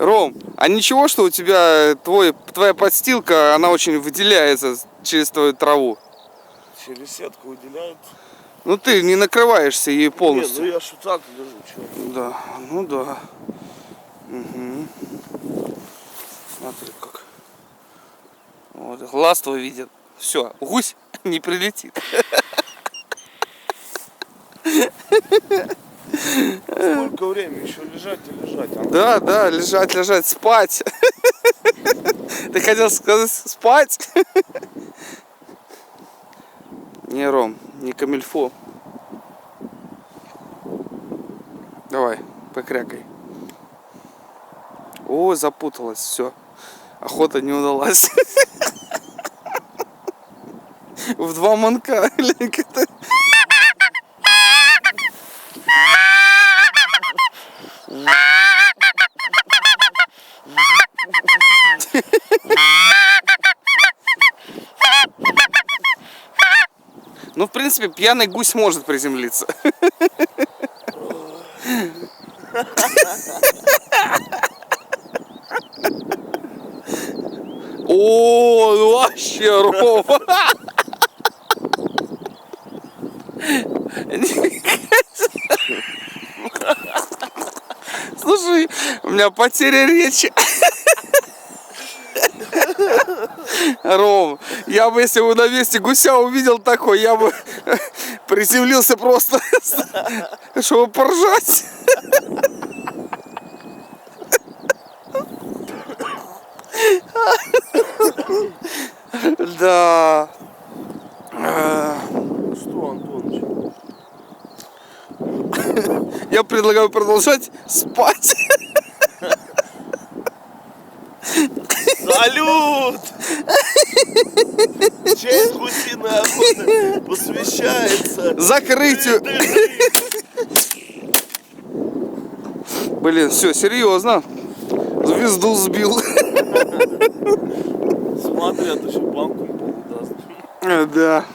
Ром, а ничего, что у тебя твоя подстилка, она очень выделяется через твою траву? Через сетку выделяет. Ну ты не накрываешься ей полностью. Не, ну я ж так лежу, чё? Да, ну да. Угу. Смотри как. Вот, глаз твой видит. Все, гусь не прилетит. Сколько времени? Еще лежать и лежать. Да, да, лежать, спать. Ты хотел сказать спать? Не, Ром, не камильфо. Давай, покрякай. О, запуталась, все. Охота не удалась. В два манка. Ну, в принципе, пьяный гусь может приземлиться. О, ну вообще, Рома. Слушай, у меня потеря речи. Ром, я бы, если бы на месте гуся увидел такой, я бы приземлился просто, чтобы поржать. Да. Что, Антоныч? Я предлагаю продолжать спать. Салют! Честь гусиной охоты посвящается Закрытию. Блин, все, серьезно. Звезду сбил. Смотри, а то еще банку не даст. Да.